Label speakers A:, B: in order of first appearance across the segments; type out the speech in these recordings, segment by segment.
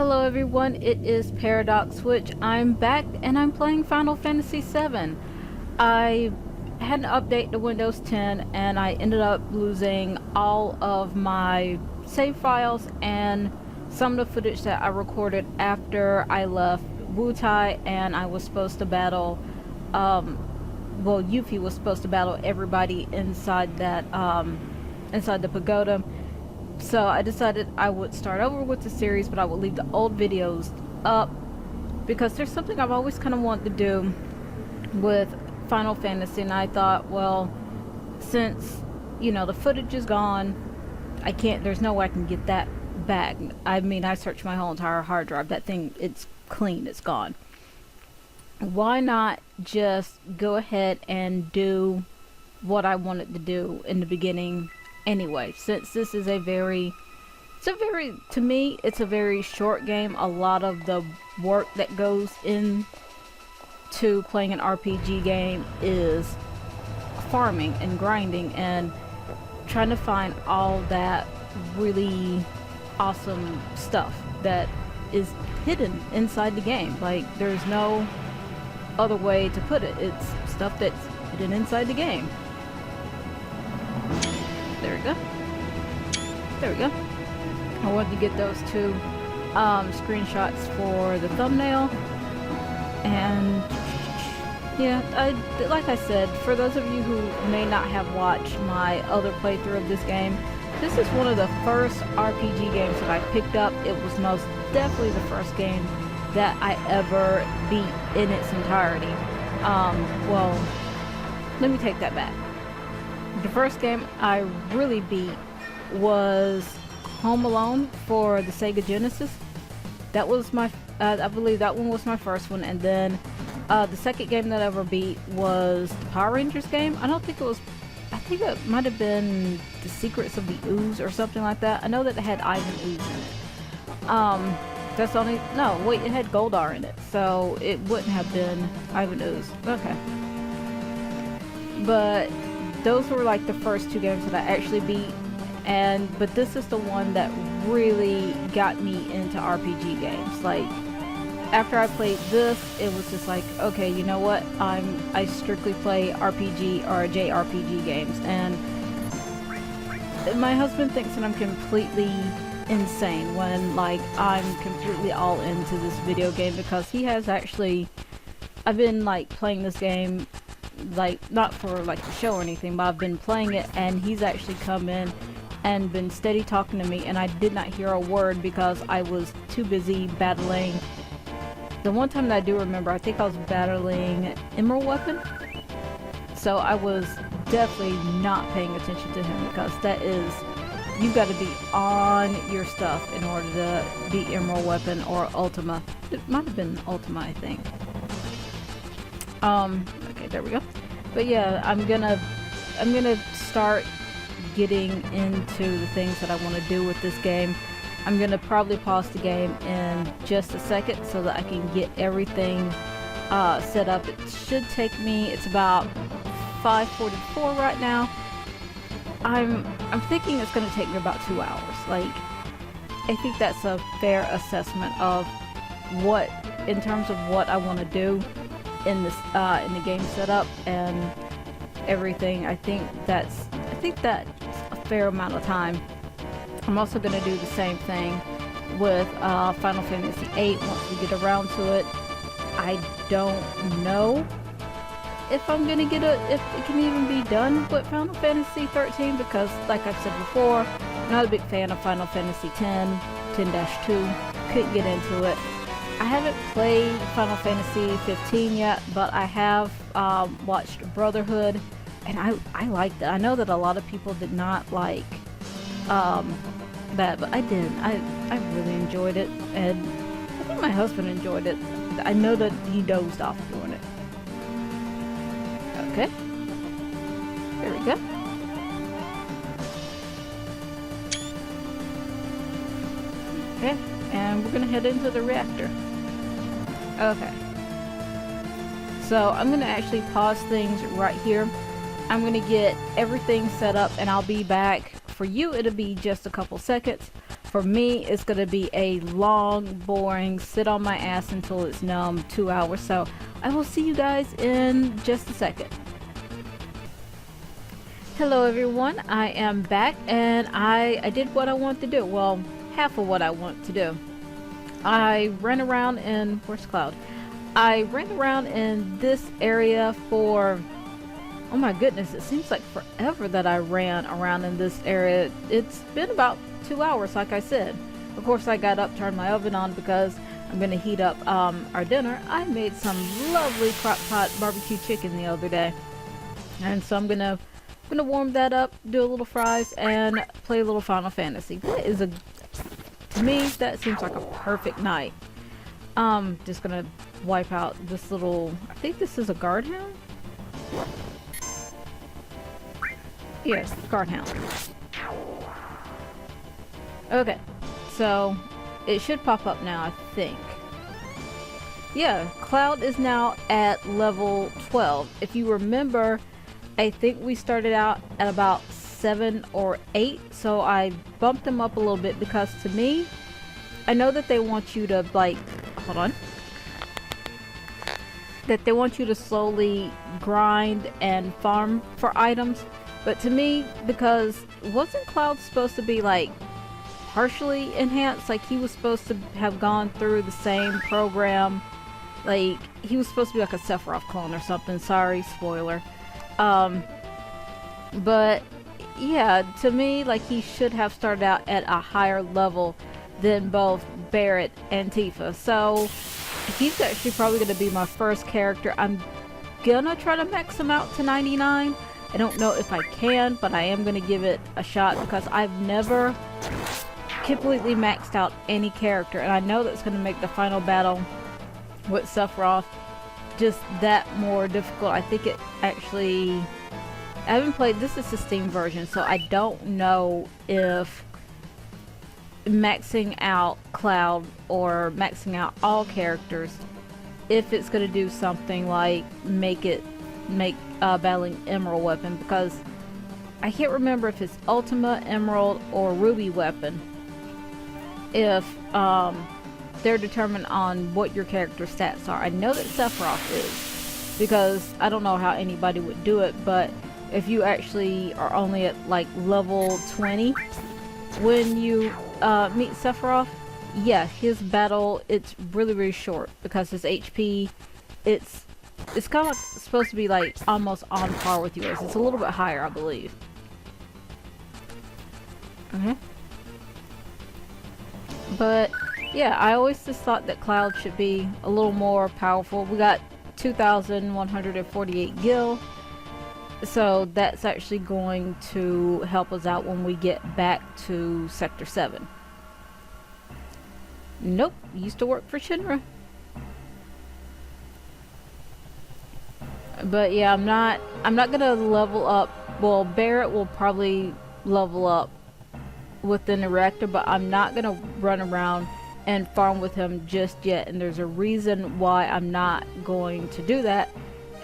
A: Hello everyone, it is ParadoxWitch. I'm back and I'm playing Final Fantasy VII. I had to update to Windows 10 and I ended up losing all of my save files and some of the footage that I recorded after I left Wutai and I was supposed to battle, well, Yuffie was supposed to battle everybody inside that, inside the pagoda. So I decided I would start over with the series, but I would leave the old videos up because there's something I've always kind of wanted to do with Final Fantasy, and I thought, well, since, you know, the footage is gone, there's no way I can get that back. I mean, I searched my whole entire hard drive. That thing, it's clean, it's gone. Why not just go ahead and do what I wanted to do in the beginning anyway, since this is to me, it's a very short game. A lot of the work that goes into playing an RPG game is farming and grinding and trying to find all that really awesome stuff that is hidden inside the game. Like, there's no other way to put it. It's stuff that's hidden inside the game. There we go. There we go. I wanted to get those two screenshots for the thumbnail. And yeah, like I said, for those of you who may not have watched my other playthrough of this game, this is one of the first RPG games that I picked up. It was most definitely the first game that I ever beat in its entirety. Well, let me take that back. The first game I really beat was Home Alone for the Sega Genesis. That was my, I believe that one was my first one, and then the second game that I ever beat was the Power Rangers game. I think it might have been The Secrets of the Ooze or something like that. I know that it had Ivan Ooze in it. That's only, no, wait, it had Goldar in it, so it wouldn't have been Ivan Ooze. Okay. But those were like the first two games that I actually beat, but this is the one that really got me into RPG games. Like, after I played this, it was just like, okay, you know what? I strictly play RPG or JRPG games, and my husband thinks that I'm completely insane when, like, I'm completely all into this video game, because he has actually, I've been like playing this game, like, not for like the show or anything, but I've been playing it, and he's actually come in and been steady talking to me, and I did not hear a word because I was too busy battling. The one time that I do remember, I think I was battling Emerald Weapon, so I was definitely not paying attention to him, because that is, you've got to be on your stuff in order to beat Emerald Weapon or Ultima. It might have been Ultima, I think. Okay, there we go. But yeah, I'm gonna start getting into the things that I want to do with this game. I'm gonna probably pause the game in just a second so that I can get everything set up. It should take me, it's about 5:44 right now. I'm thinking it's gonna take me about 2 hours. Like, I think that's a fair assessment of what, in terms of what I want to do in this in the game setup and everything. I think that's a fair amount of time. I'm also going to do the same thing with Final Fantasy VIII once we get around to it. I don't know if I'm gonna get if it can even be done with Final Fantasy 13, because, like I've said before, I'm not a big fan of Final Fantasy 10, 10-2. Couldn't get into it. I haven't played Final Fantasy 15 yet, but I have watched Brotherhood, and I liked it. I know that a lot of people did not like that, but I did. I really enjoyed it, and I think my husband enjoyed it. I know that he dozed off doing it. Okay. There we go. Okay, and we're gonna head into the reactor. Okay. So I'm gonna actually pause things right here. I'm gonna get everything set up, and I'll be back. For you, it'll be just a couple seconds. For me, it's gonna be a long, boring, sit on my ass until it's numb 2 hours. So I will see you guys in just a second. Hello everyone, I am back and I did what I want to do. Well, half of what I want to do. I ran around in, where's Cloud? I ran around in this area for, oh my goodness, it seems like forever that I ran around in this area. It's been about 2 hours, like I said. Of course, I got up, turned my oven on because I'm gonna heat up our dinner. I made some lovely crock pot barbecue chicken the other day, and so I'm gonna warm that up, do a little fries, and play a little Final Fantasy. That is to me, that seems like a perfect night. Just gonna wipe out this little, I think this is a guard hound? Yes, guard hound. Okay, so it should pop up now, I think. Yeah, Cloud is now at level 12. If you remember, I think we started out at about 7 or 8, so I bumped them up a little bit because to me, I know that they want you to like, hold on, that they want you to slowly grind and farm for items, but to me, because wasn't Cloud supposed to be like partially enhanced, like he was supposed to have gone through the same program, like he was supposed to be like a Sephiroth clone or something, sorry, spoiler. But yeah, to me, like he should have started out at a higher level than both Barrett and Tifa. So he's actually probably going to be my first character. I'm gonna try to max him out to 99. I don't know if I can, but I am going to give it a shot because I've never completely maxed out any character, and I know that's going to make the final battle with Sephiroth just that more difficult. I think it actually, I haven't played, this is the Steam version, so I don't know if maxing out Cloud or maxing out all characters, if it's going to do something like make battling Emerald weapon, because I can't remember if it's Ultima, Emerald, or Ruby weapon, if they're determined on what your character stats are. I know that Sephiroth is, because I don't know how anybody would do it, but if you actually are only at like level 20 when you meet Sephiroth, yeah, his battle, it's really short because his HP, it's kind of like supposed to be like almost on par with yours. It's a little bit higher, I believe. Okay. But yeah, I always just thought that Cloud should be a little more powerful. We got 2,148 gil, so that's actually going to help us out when we get back to Sector 7. Nope, used to work for Shinra. But yeah, I'm not gonna level up. Well, Barrett will probably level up within the reactor, but I'm not gonna run around and farm with him just yet, and there's a reason why I'm not going to do that,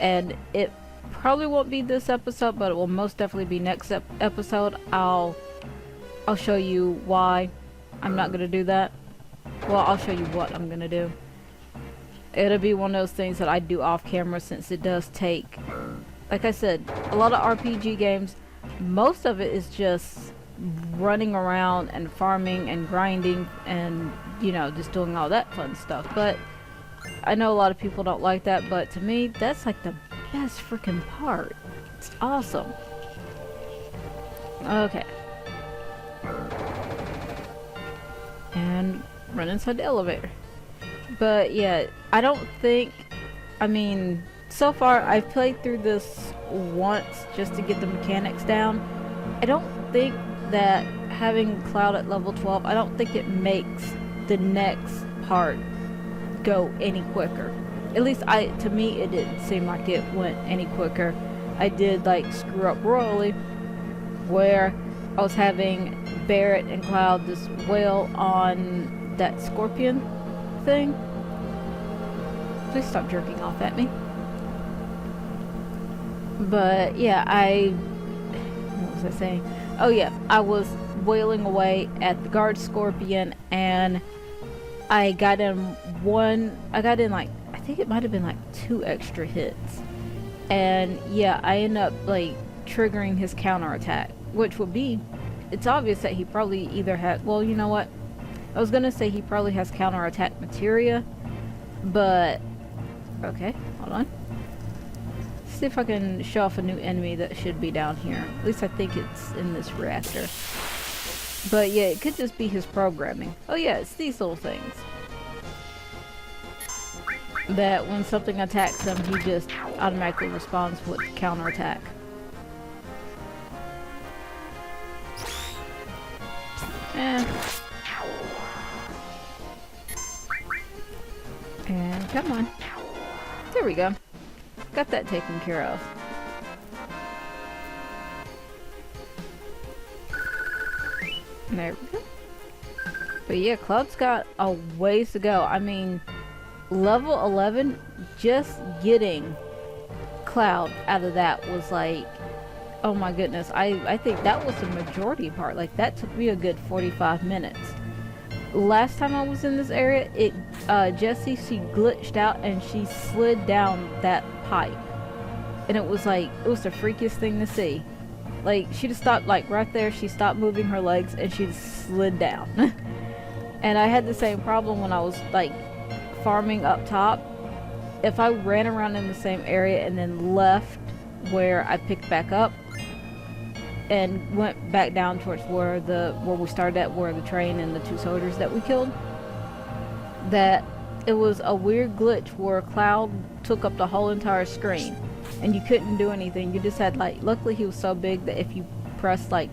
A: and it probably won't be this episode, but it will most definitely be next episode. I'll show you why I'm not gonna do that. Well, I'll show you what I'm gonna do. It'll be one of those things that I do off camera, since it does take, like I said, a lot of RPG games, most of it is just running around and farming and grinding and, you know, just doing all that fun stuff. But I know a lot of people don't like that, but to me, that's like the best freaking part. It's awesome. Okay. And run inside the elevator. But yeah, I don't think, I mean, so far I've played through this once just to get the mechanics down. I don't think that having Cloud at level 12, I don't think it makes the next part go any quicker. At least to me it didn't seem like it went any quicker. I did like screw up royally where I was having Barrett and Cloud just wail on that scorpion thing. Please stop jerking off at me. But yeah, what was I saying? Oh yeah, I was wailing away at the guard scorpion, and I got in like, I think it might have been like 2 extra hits. And yeah, I end up like triggering his counterattack, which would be, it's obvious that he probably either had, well, you know what? I was gonna say he probably has counterattack materia, but okay, hold on. See if I can show off a new enemy that should be down here. At least I think it's in this reactor. But yeah, it could just be his programming. Oh yeah, it's these little things. That when something attacks him, he just automatically responds with counterattack. And come on. There we go. Got that taken care of. There we go. But yeah, Cloud's got a ways to go. I mean, level 11, just getting Cloud out of that was like, oh my goodness. I think that was the majority part. Like, that took me a good 45 minutes. Last time I was in this area, Jessie, she glitched out and she slid down that pipe. And it was like, it was the freakiest thing to see. Like, she just stopped, like, right there, she stopped moving her legs and she just slid down. And I had the same problem when I was, like, farming up top. If I ran around in the same area and then left where I picked back up and went back down towards where we started at, where the train and the 2 soldiers that we killed, that it was a weird glitch where Cloud took up the whole entire screen and you couldn't do anything. You just had, like, luckily he was so big that if you pressed like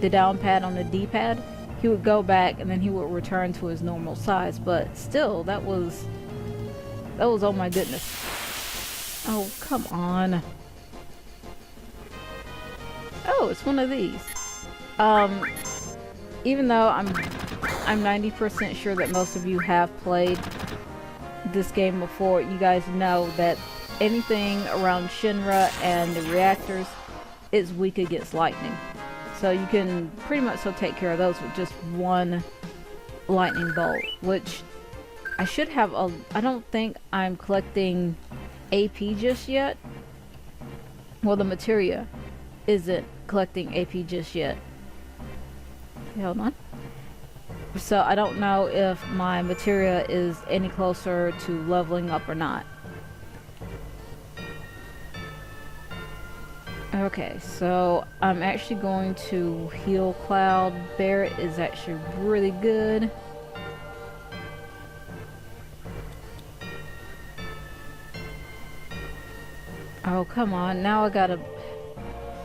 A: the down pad on the D-pad, he would go back and then he would return to his normal size. But still, that was oh my goodness. Oh, come on. Oh, it's one of these. Even though I'm 90% sure that most of you have played this game before, you guys know that anything around Shinra and the reactors is weak against lightning. So you can pretty much still take care of those with just one lightning bolt, which I should have I don't think I'm collecting AP just yet. Well, the materia isn't collecting AP just yet. Okay, hold on. So I don't know if my materia is any closer to leveling up or not. Okay, so I'm actually going to heal Cloud. Barret is actually really good. Oh, come on. Now I gotta...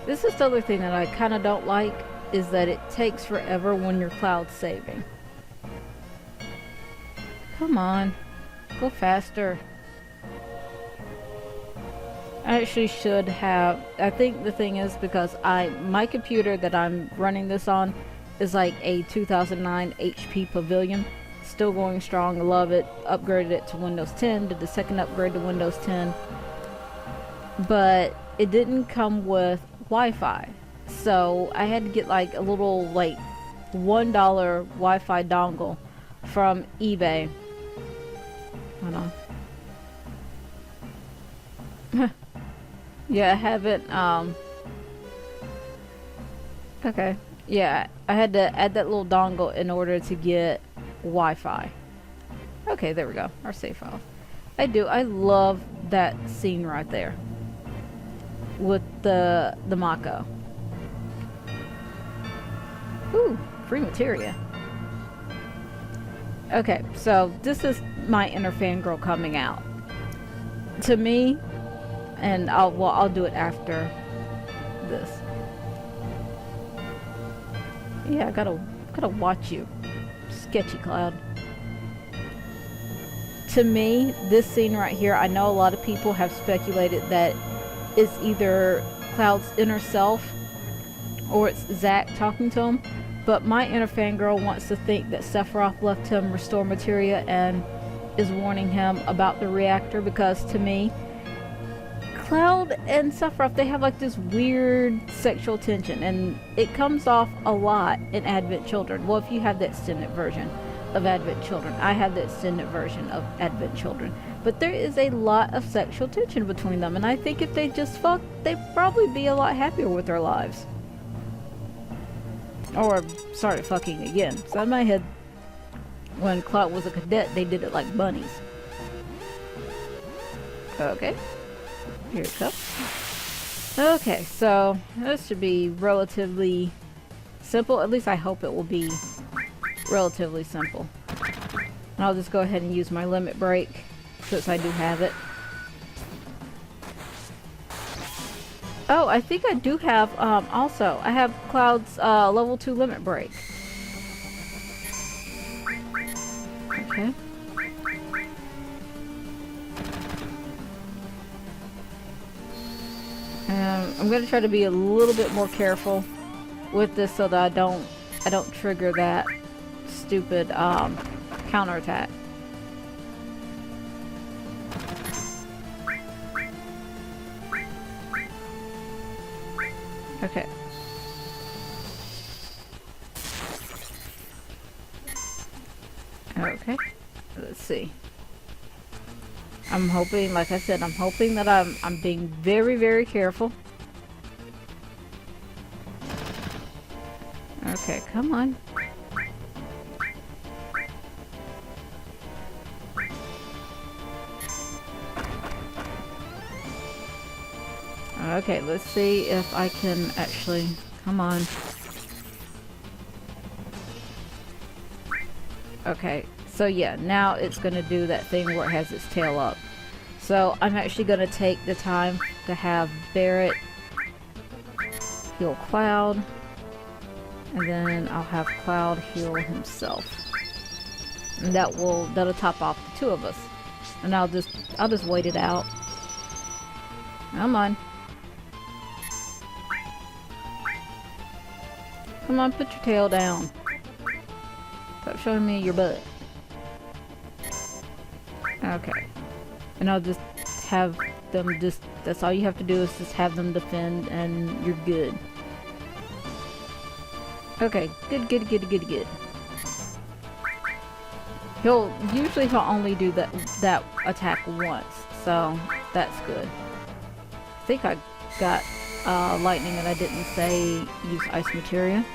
A: This is the other thing that I kind of don't like, is that it takes forever when your Cloud's saving. Come on. Go faster. I actually should have... I think the thing is because my computer that I'm running this on is like a 2009 HP Pavilion. Still going strong. I love it. Upgraded it to Windows 10. Did the second upgrade to Windows 10. But it didn't come with Wi-Fi. So I had to get like a little like $1 Wi-Fi dongle from eBay. Hold on. Yeah, I haven't, okay. Yeah, I had to add that little dongle in order to get Wi-Fi. Okay, there we go. Our save file. I love that scene right there. With the Mako. Ooh, free materia. Okay, so this is my inner fangirl coming out. To me, and I'll do it after this. Yeah, I gotta watch you, sketchy Cloud. To me, this scene right here, I know a lot of people have speculated that it's either Cloud's inner self or it's Zack talking to him, but my inner fangirl wants to think that Sephiroth left him restore materia and is warning him about the reactor, because to me, Cloud and Sephiroth, they have like this weird sexual tension, and it comes off a lot in Advent Children. Well, if you have the extended version of Advent Children. I have the extended version of Advent Children. But there is a lot of sexual tension between them, and I think if they just fucked, they'd probably be a lot happier with their lives. Or started fucking again. So in my head, when Cloud was a cadet, they did it like bunnies. Okay. Here it comes. Okay, so this should be relatively simple. At least I hope it will be relatively simple. And I'll just go ahead and use my limit break since I do have it. Oh, I think I do have, also, I have Cloud's level 2 limit break. Okay. I'm gonna try to be a little bit more careful with this so that I don't trigger that stupid counterattack. Okay. Okay. Let's see. I'm hoping, like I said, I'm hoping that I'm being very, very careful. Okay, come on. Okay, let's see if I can actually... Come on. Okay, so yeah, now it's gonna do that thing where it has its tail up. So I'm actually gonna take the time to have Barret heal Cloud, and then I'll have Cloud heal himself. And that'll top off the two of us. And I'll just wait it out. Come on. Come on, put your tail down. Stop showing me your butt. Okay. And I'll just have them that's all you have to do is just have them defend and you're good. Okay, good. He'll only do that attack once, so that's good. I think I got lightning and I didn't say use ice materia.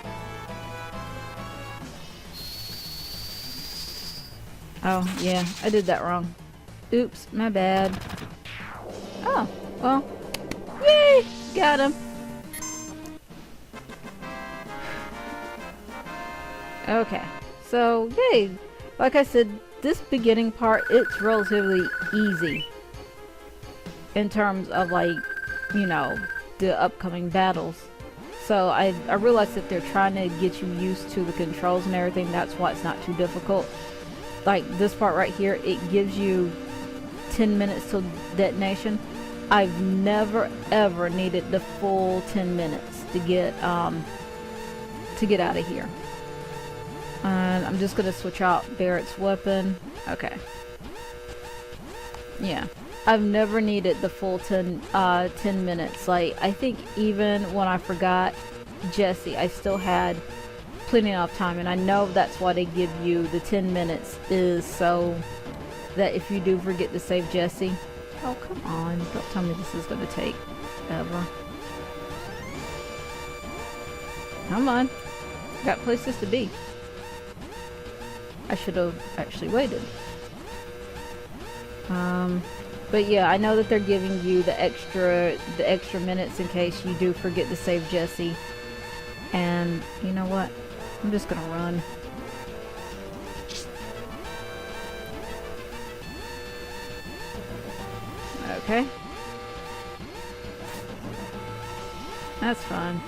A: Oh, yeah, I did that wrong. Oops, my bad. Oh, well, yay, got him. Okay, so, yay. Like I said, this beginning part, it's relatively easy in terms of, like, you know, the upcoming battles. So I realize that they're trying to get you used to the controls and everything. That's why it's not too difficult. Like this part right here, it gives you 10 minutes till detonation. I've never ever needed the full 10 minutes to get out of here. And I'm just gonna switch out Barret's weapon. Okay. Yeah. I've never needed the full 10 minutes. Like, I think even when I forgot Jesse, I still had plenty enough time. And I know that's why they give you the 10 minutes, is so that if you do forget to save Jesse... Oh, come on. Don't tell me this is going to take ever. Come on. Got places to be. I should have actually waited. But yeah, I know that they're giving you the extra minutes in case you do forget to save Jesse. And you know what? I'm just gonna run. Okay. That's fine.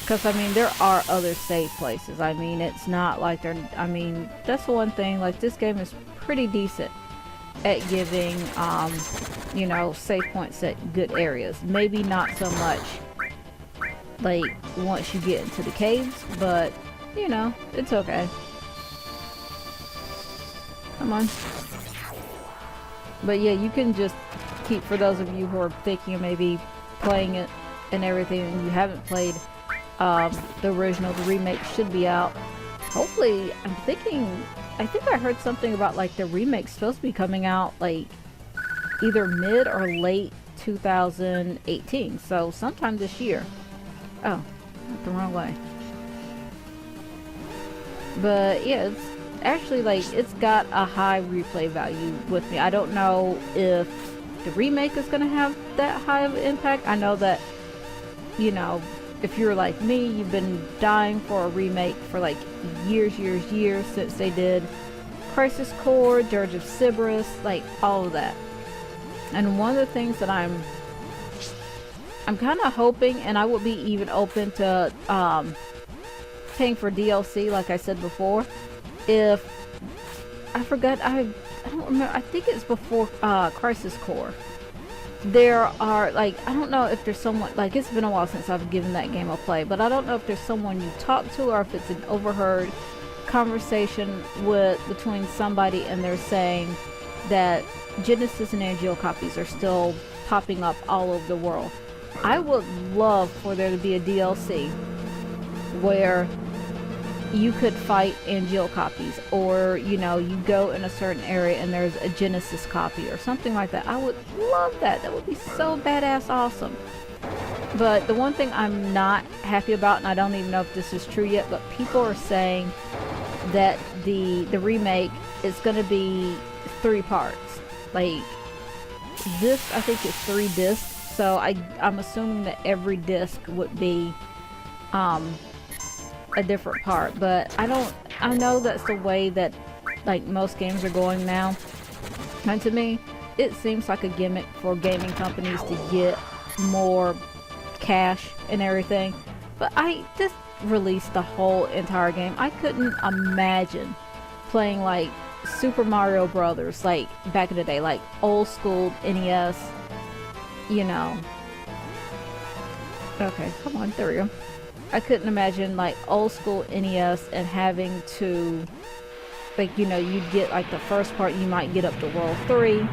A: Because, I mean, there are other save places. I mean, it's not like they're... I mean, that's the one thing. Like, this game is pretty decent at giving, you know, save points at good areas. Maybe not so much, like, once you get into the caves, but, you know, it's okay. Come on. But yeah, you can just keep, for those of you who are thinking of maybe playing it and everything, and you haven't played the original, the remake should be out. Hopefully, I think I heard something about like the remake's supposed to be coming out like either mid or late 2018, so sometime this year. Oh, the wrong way. But yeah, it's actually like, it's got a high replay value with me. I don't know if the remake is gonna have that high of an impact. I know that, you know, if you're like me, you've been dying for a remake for like years since they did Crisis Core, Dirge of Cerberus, like all of that. And one of the things that I'm kind of hoping, and I would be even open to paying for DLC, like I said before, if I forgot, I don't remember, I think it's before Crisis Core. There are, like, I don't know if there's someone, like, it's been a while since I've given that game a play, but I don't know if there's someone you talk to or if it's an overheard conversation between somebody and they're saying that Genesis and Angel copies are still popping up all over the world. I would love for there to be a DLC where you could fight Angel copies, or, you know, you go in a certain area and there's a Genesis copy or something like that. I would love that. That would be so badass awesome. But the one thing I'm not happy about, and I don't even know if this is true yet, but people are saying that the remake is going to be 3 parts. Like, this, I think, is 3 discs, so I'm assuming that every disc would be a different part. But I know that's the way that like most games are going now, and to me it seems like a gimmick for gaming companies to get more cash and everything. But I just released the whole entire game. I couldn't imagine playing like Super Mario Brothers like back in the day, like old school NES, you know. Okay, come on, there we go. I couldn't imagine like old school NES and having to, like, you know, you'd get like the first part, you might get up to World 3,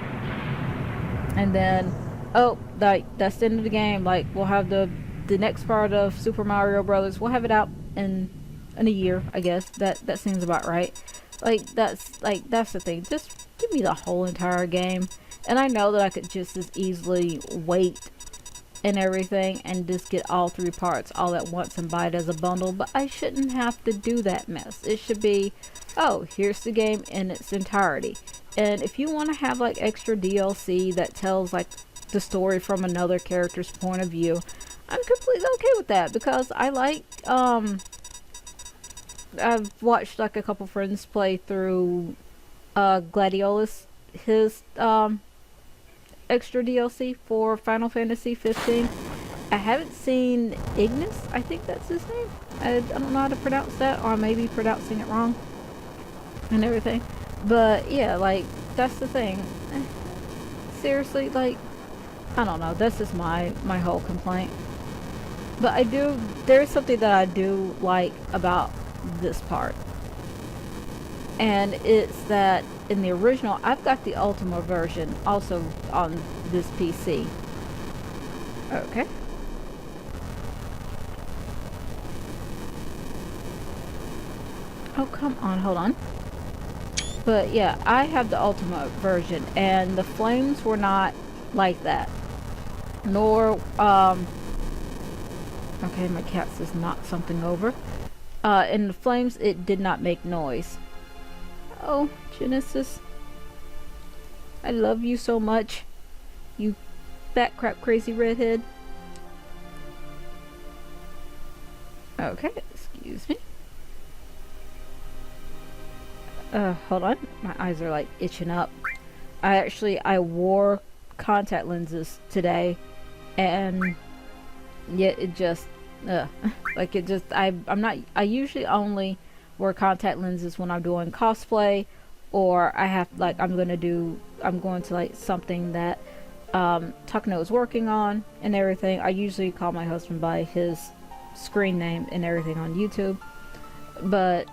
A: and then, oh, like, that's the end of the game. Like, we'll have the next part of Super Mario Brothers, we'll have it out in a year, I guess. That seems about right. Like, that's the thing. Just give me the whole entire game. And I know that I could just as easily wait and everything and just get all 3 parts all at once and buy it as a bundle, but I shouldn't have to do that mess. It should be, oh, here's the game in its entirety. And if you want to have like extra DLC that tells like the story from another character's point of view, I'm completely okay with that, because I like I've watched like a couple friends play through Gladiolus, his extra DLC for Final Fantasy 15. I haven't seen Ignis, I think that's his name. I don't know how to pronounce that, or I may be pronouncing it wrong and everything. But yeah, like, that's the thing. Seriously, like, I don't know, that's just my whole complaint. But there's something that I do like about this part. And it's that in the original, I've got the Ultima version also on this PC. Okay. Oh, come on, hold on. But yeah, I have the Ultima version, and the flames were not like that. Nor, okay, my cat says knock something over. In the flames, it did not make noise. Oh, Genesis. I love you so much. You fat crap crazy redhead. Okay, excuse me. Hold on. My eyes are like itching up. I wore contact lenses today, and yet it just, like it just, I usually only wear contact lenses when I'm doing cosplay, or I'm going to like something that Takano is working on and everything. I usually call my husband by his screen name and everything on YouTube. But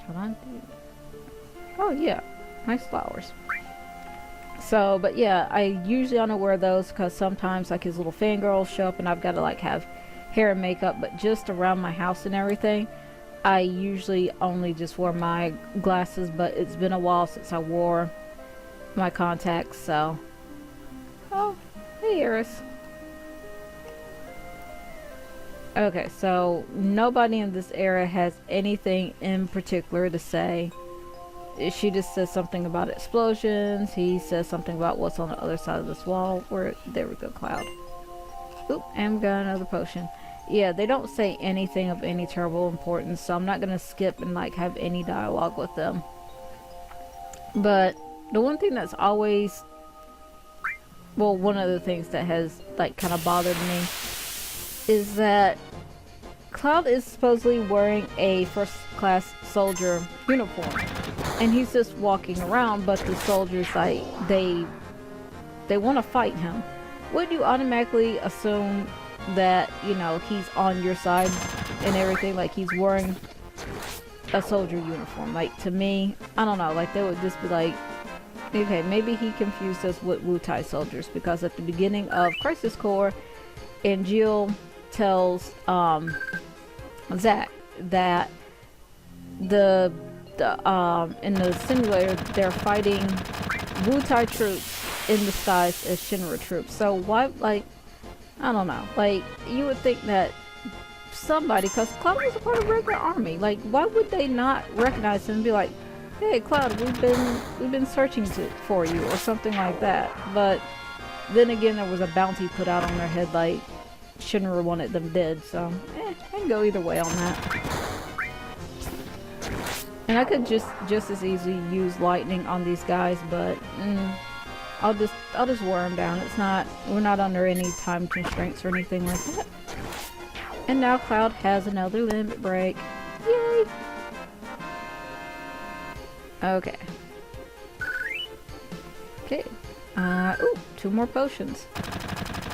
A: hold on. Oh yeah, nice flowers. So, but yeah, I usually only wear those because sometimes like his little fangirls show up and I've got to like have hair and makeup, but just around my house and everything, I usually only just wear my glasses, but it's been a while since I wore my contacts, so. Oh, hey Eris. Okay, so nobody in this area has anything in particular to say. She just says something about explosions. He says something about what's on the other side of this wall. There we go, Cloud. Oop, and we got another potion. Yeah, they don't say anything of any terrible importance, so I'm not gonna skip and like have any dialogue with them. But the one thing that's always, well, one of the things that has like kind of bothered me is that Cloud is supposedly wearing a first class soldier uniform, and he's just walking around, but the soldiers, like, they want to fight him. Would you automatically assume that, you know, he's on your side and everything, like he's wearing a soldier uniform? Like, to me, I don't know, like they would just be like, okay, maybe he confused us with Wu-Tai soldiers, because at the beginning of Crisis Core, and Jill tells Zack that the in the simulator they're fighting Wu-Tai troops in disguise as Shinra troops. So why, like, I don't know, like you would think that somebody, because Cloud was a part of regular army, like why would they not recognize him and be like, hey Cloud, we've been searching for you, or something like that. But then again, there was a bounty put out on their head, like Shinra wanted them dead, so I can go either way on that. And I could just as easily use lightning on these guys, but I'll just wear them down. We're not under any time constraints or anything like that. And now Cloud has another limit break. Yay! Okay. Okay. Ooh, 2 more potions.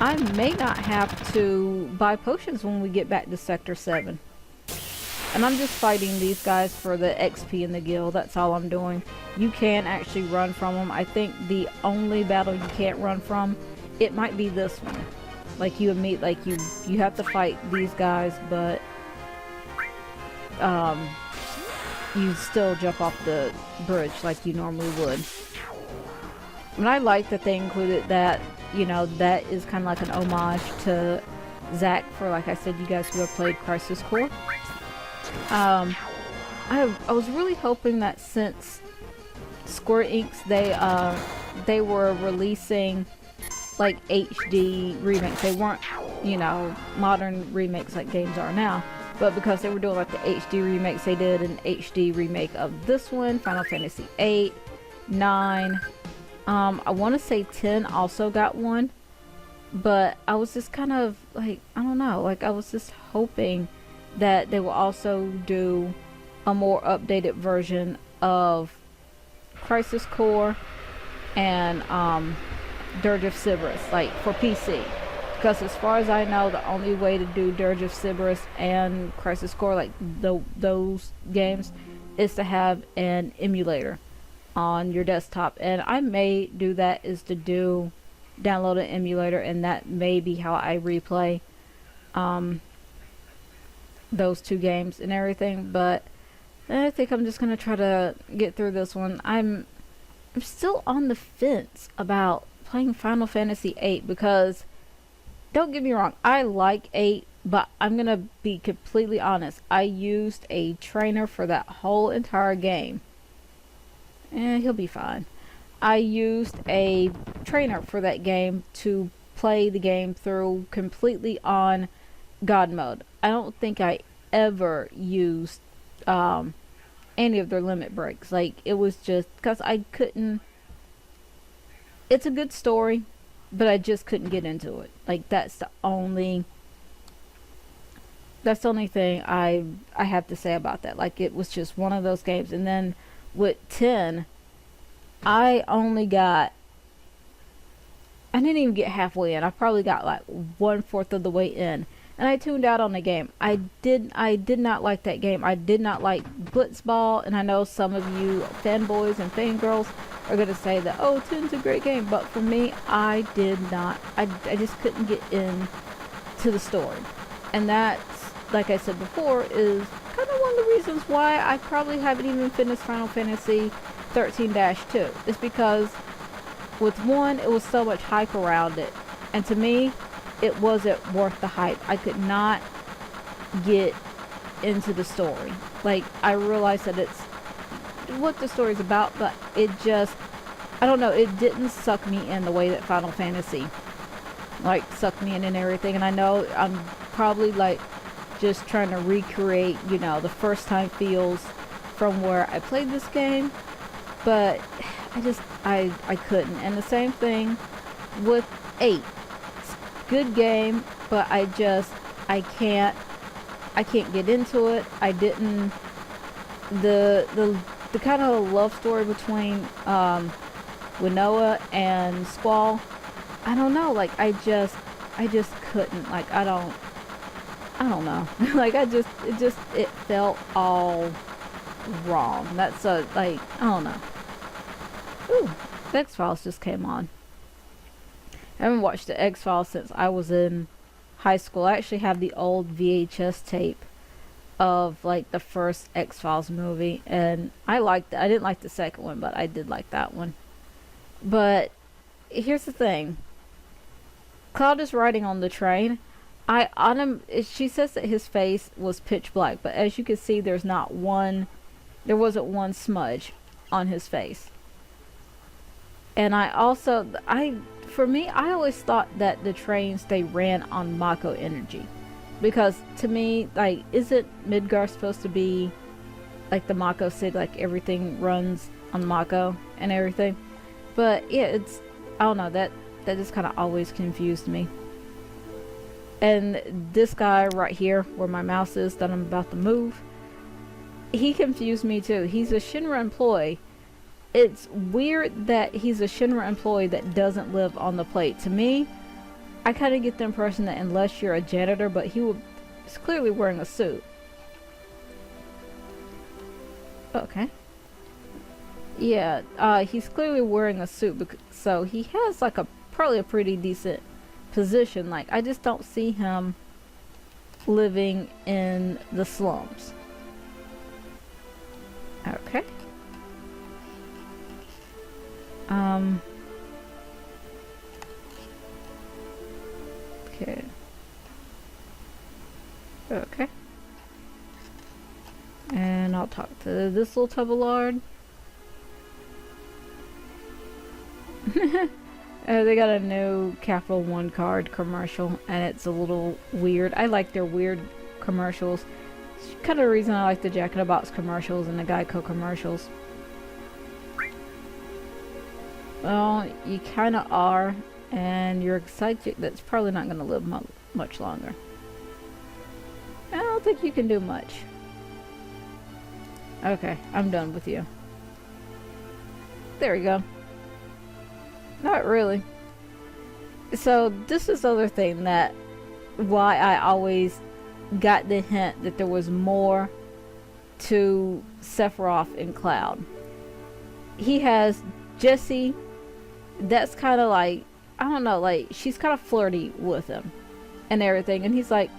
A: I may not have to buy potions when we get back to Sector 7. And I'm just fighting these guys for the XP in the guild. That's all I'm doing. You can actually run from them. I think the only battle you can't run from, it might be this one. Like you meet, like you have to fight these guys, but you still jump off the bridge like you normally would. And I like that they included that, you know, that is kind of like an homage to Zack, for, like I said, you guys who have played Crisis Core. I was really hoping that since Square Enix, they were releasing like HD remakes. They weren't, you know, modern remakes like games are now, but because they were doing like the HD remakes, they did an HD remake of this one, Final Fantasy 8, 9, I want to say 10 also got one, but I was just kind of like, I don't know, like I was just hoping that they will also do a more updated version of Crisis Core and Dirge of Cerberus, like for PC. Because as far as I know, the only way to do Dirge of Cerberus and Crisis Core, like those games, is to have an emulator on your desktop. And I may do that, is to download an emulator, and that may be how I replay those 2 games and everything. But I think I'm just gonna try to get through this one. I'm still on the fence about playing Final Fantasy 8, because don't get me wrong, I like 8, but I'm gonna be completely honest, I used a trainer for that whole entire game. He'll be fine. I used a trainer for that game to play the game through completely on God mode. I don't think I ever used any of their limit breaks. Like, it was just because I couldn't. It's a good story, but I just couldn't get into it. Like, that's the only thing I have to say about that. Like, it was just one of those games. And then with 10, I didn't even get halfway in. I probably got like 1/4 of the way in, and I tuned out on the game. I did not like that game. I did not like Blitzball, and I know some of you fanboys and fangirls are gonna say that, oh, 10's a great game, but for me, I did not. I just couldn't get in to the story, and that's, like I said before, is kind of one of the reasons why I probably haven't even finished Final Fantasy 13-2. It's because with 1, it was so much hype around it, and to me, it wasn't worth the hype. I could not get into the story. Like, I realized that it's what the story's about, but it just, I don't know, it didn't suck me in the way that Final Fantasy like sucked me in and everything. And I know I'm probably like just trying to recreate, you know, the first time feels from where I played this game, but I couldn't. And the same thing with 8. It's a good game, but I can't get into it. I didn't, the kind of love story between Winnoa and Squall, I don't know, like I just couldn't, like I don't know. Like it felt all wrong. That's like, I don't know. Ooh, the X-Files just came on. I haven't watched the X-Files since I was in high school. I actually have the old VHS tape of like the first X-Files movie, and I liked it. I didn't like the second one, but I did like that one. But here's the thing. Cloud is riding on the train. She says that his face was pitch black, but as you can see, there wasn't one smudge on his face. And for me, I always thought that the trains, they ran on Mako energy. Because to me, like, isn't Midgar supposed to be like the Mako city, like everything runs on Mako and everything? But yeah, I don't know, that just kind of always confused me. And this guy right here, where my mouse is that I'm about to move, he confused me too. He's a Shinra employee. It's weird that he's a Shinra employee that doesn't live on the plate. To me, I kind of get the impression that unless you're a janitor, but he's clearly wearing a suit. Okay. Yeah, he's clearly wearing a suit, so he has like probably a pretty decent position. Like, I just don't see him living in the slums. Okay. Okay. Okay. And I'll talk to this little tubbalard. They got a new Capital One card commercial, and it's a little weird. I like their weird commercials. It's kind of the reason I like the Jack in the Box commercials and the Geico commercials. Well, you kind of are, and you're a sidekick that's probably not going to live much longer. I don't think you can do much. Okay, I'm done with you. There we go. Not really. So this is the other thing that why I always got the hint that there was more to Sephiroth and Cloud. He has Jessie, that's kind of like, I don't know, like she's kind of flirty with him and everything, and he's like,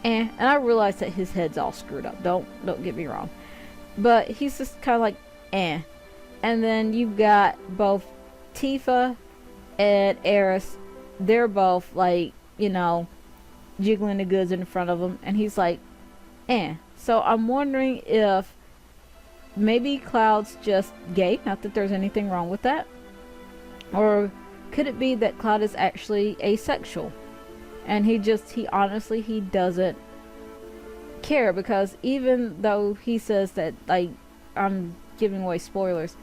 A: eh. And I realize that his head's all screwed up. Don't get me wrong, but he's just kind of like, eh. And then you've got both Tifa and Eris. They're both like, you know, jiggling the goods in front of him, and he's like, eh. So I'm wondering if maybe Cloud's just gay, not that there's anything wrong with that, or could it be that Cloud is actually asexual, and he honestly doesn't care? Because even though he says that, like, I'm giving away spoilers,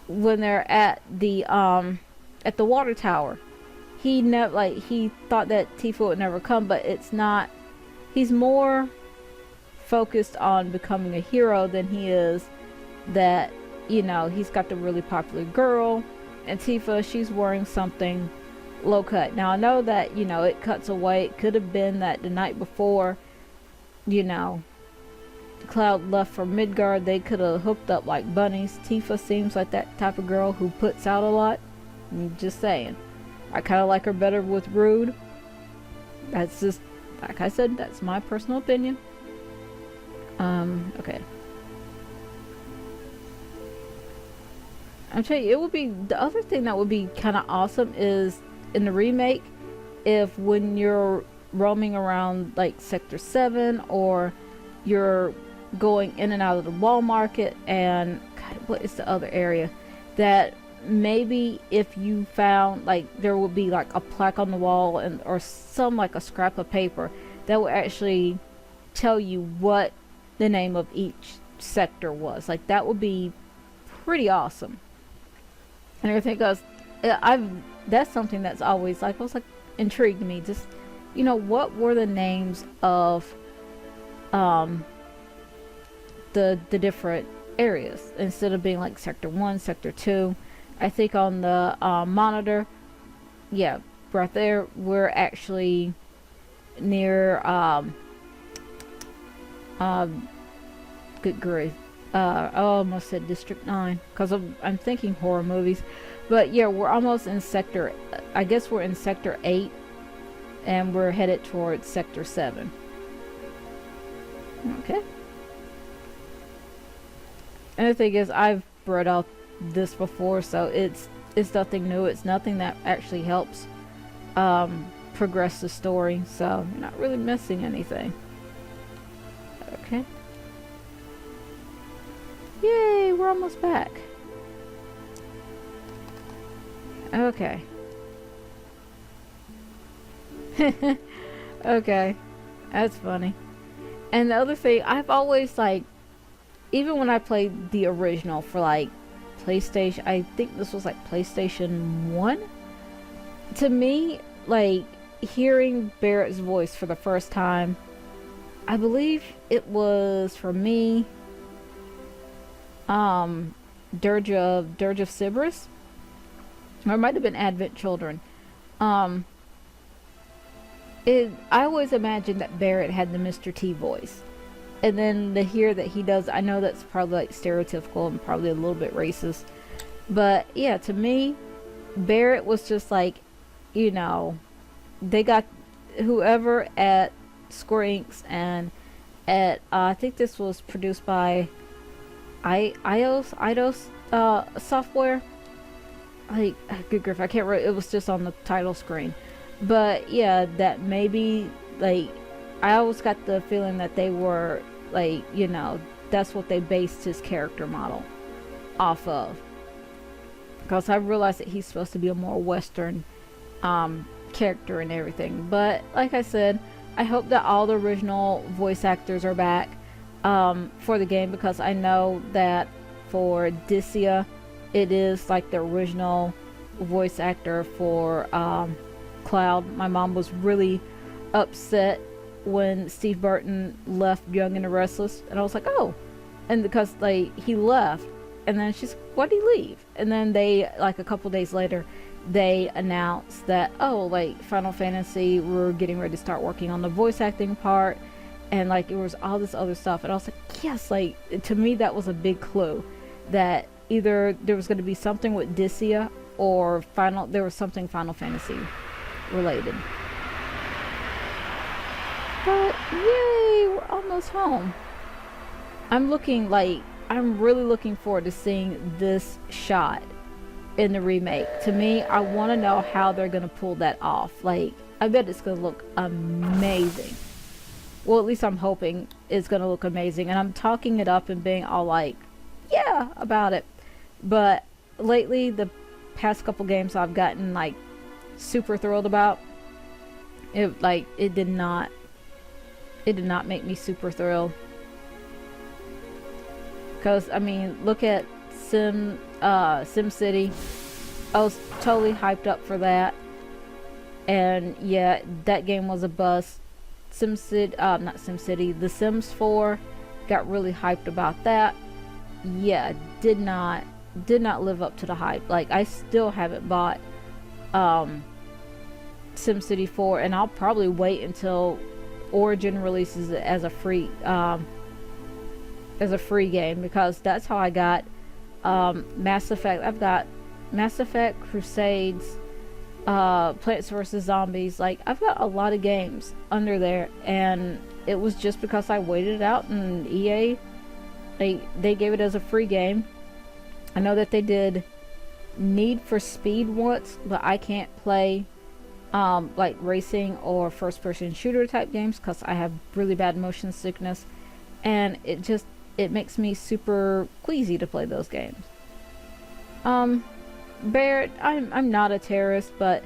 A: when they're at the water tower, he thought that Tifa would never come, but it's not. He's more focused on becoming a hero than he is that, you know, he's got the really popular girl, and Tifa, she's wearing something low cut. Now I know that, you know, it cuts away. It could have been that the night before, you know, Cloud left for Midgard, they could have hooked up like bunnies. Tifa seems like that type of girl who puts out a lot. I'm just saying. I kind of like her better with Rude. That's just, like I said, that's my personal opinion. Okay. I'll tell you, it would be, the other thing that would be kind of awesome is in the remake, if when you're roaming around like Sector 7 or you're going in and out of the wall market and, God, what is the other area? That maybe if you found, like, there would be like a plaque on the wall and or some like a scrap of paper that would actually tell you what the name of each sector was. Like, that would be pretty awesome. And everything goes, that's something that's always like, was like intrigued me. Just, you know, what were the names of the different areas instead of being like Sector 1, Sector 2. I think on the monitor, yeah, right there, we're actually near good grief, I almost said District 9 because I'm thinking horror movies, but yeah, we're almost in Sector, I guess we're in Sector 8 and we're headed towards Sector 7. Okay. And the thing is, I've brought out this before, so it's nothing new. It's nothing that actually helps progress the story, so you're not really missing anything. Okay. Yay, we're almost back. Okay. Okay. That's funny. And the other thing, I've always, like, even when I played the original for like PlayStation, I think this was like PlayStation 1. To me, like, hearing Barrett's voice for the first time, I believe it was for me, Dirge of Cerberus, or it might have been Advent Children. I always imagined that Barrett had the Mr. T voice. And then to hear that he does, I know that's probably like stereotypical and probably a little bit racist. But yeah, to me, Barrett was just like, you know, they got whoever at Square Enix and at, I think this was produced by Eidos software. Like, good grief, I can't remember, it was just on the title screen. But yeah, that maybe, like, I always got the feeling that they were, like, you know, that's what they based his character model off of. Because I realized that he's supposed to be a more Western character and everything. But, like I said, I hope that all the original voice actors are back for the game. Because I know that for Dicia, it is, like, the original voice actor for Cloud. My mom was really upset when Steve Burton left Young and the Restless, and I was like, oh, and because, like, he left, and then she's, why'd he leave? And then they, like, a couple days later, they announced that, oh, like, Final Fantasy, we're getting ready to start working on the voice acting part, and, like, it was all this other stuff, and I was like, yes, like, to me that was a big clue that either there was going to be something with Dicia or there was something Final Fantasy related. But yay, we're almost home. I'm really looking forward to seeing this shot in the remake. To me, I want to know how they're going to pull that off. Like, I bet it's going to look amazing. Well, at least I'm hoping it's going to look amazing. And I'm talking it up and being all like, yeah, about it. But lately, the past couple games I've gotten, like, super thrilled about, it did not make me super thrilled. Because, I mean, look at SimCity. I was totally hyped up for that. And yeah, that game was a bust. Not SimCity, The Sims 4, got really hyped about that. Yeah, did not live up to the hype. Like, I still haven't bought SimCity 4, and I'll probably wait until Origin releases it as a free as a free game, because that's how I got Mass Effect. I've got Mass Effect, Crusades, Plants vs. Zombies. Like, I've got a lot of games under there, and it was just because I waited it out, and EA, they gave it as a free game. I know that they did Need for Speed once, but I can't play like racing or first person shooter type games because I have really bad motion sickness, and it makes me super queasy to play those games. Barrett, I'm not a terrorist, but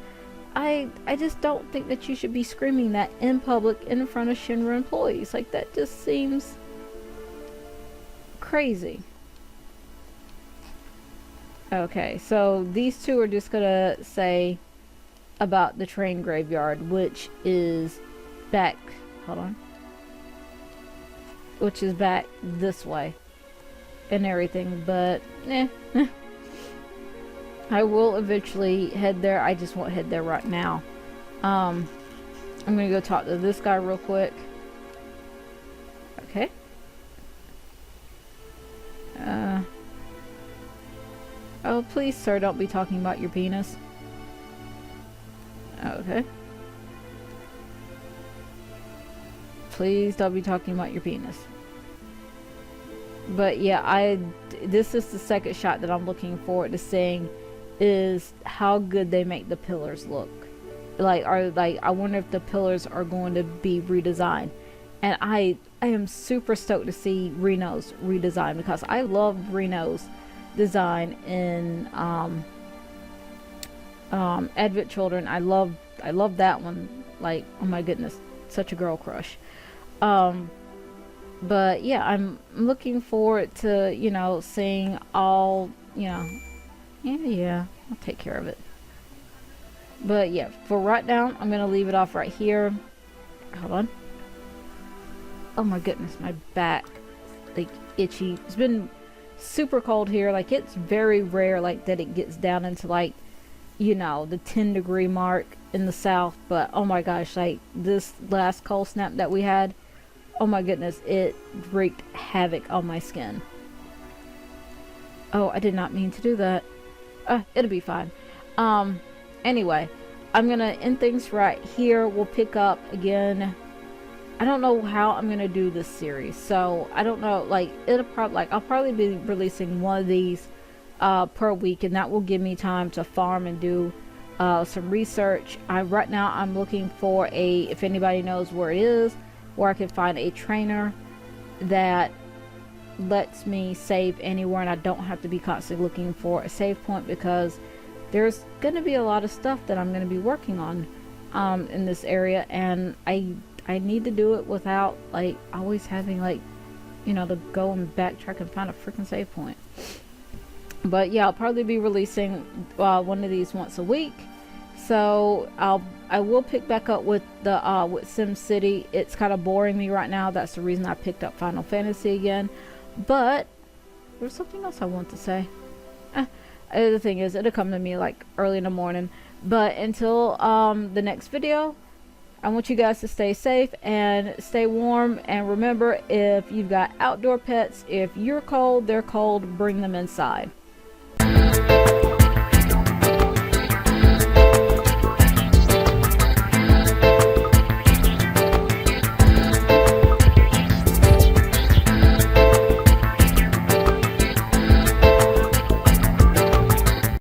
A: I just don't think that you should be screaming that in public in front of Shinra employees. Like, that just seems crazy. Okay, so these two are just gonna say about the train graveyard, which is back, hold on, which is back this way and everything, but I will eventually head there. I just won't head there right now. I'm gonna go talk to this guy real quick. Okay. Oh, please, sir, don't be talking about your penis. Okay. Please don't be talking about your penis. But yeah, this is the second shot that I'm looking forward to seeing, is how good they make the pillars look. I wonder if the pillars are going to be redesigned. And I am super stoked to see Reno's redesign, because I love Reno's design in Advent Children. I love that one. Like, oh my goodness, such a girl crush. But yeah, I'm looking forward to, you know, seeing all, you know, yeah, I'll take care of it. But yeah, for right now, I'm gonna leave it off right here. Hold on. Oh my goodness, my back, like, itchy. It's been super cold here. Like, it's very rare, like, that it gets down into, like, you know, the 10-degree mark in the south. But oh my gosh, like, this last cold snap that we had, oh my goodness, it wreaked havoc on my skin. Oh, I did not mean to do that. It'll be fine. Anyway, I'm gonna end things right here. We'll pick up again. I don't know how I'm gonna do this series, so I don't know. Like, I'll probably be releasing one of these per week, and that will give me time to farm and do some research. Right now I'm looking for if anybody knows where it is, where I can find a trainer that lets me save anywhere, and I don't have to be constantly looking for a save point, because there's gonna be a lot of stuff that I'm gonna be working on in this area, and I need to do it without, like, always having, like, you know, to go and backtrack and find a freaking save point. But yeah, I'll probably be releasing one of these once a week. So I will pick back up with the with SimCity. It's kind of boring me right now. That's the reason I picked up Final Fantasy again. But there's something else I want to say. The thing is, it'll come to me like early in the morning. But until the next video, I want you guys to stay safe and stay warm. And remember, if you've got outdoor pets, if you're cold, they're cold, bring them inside.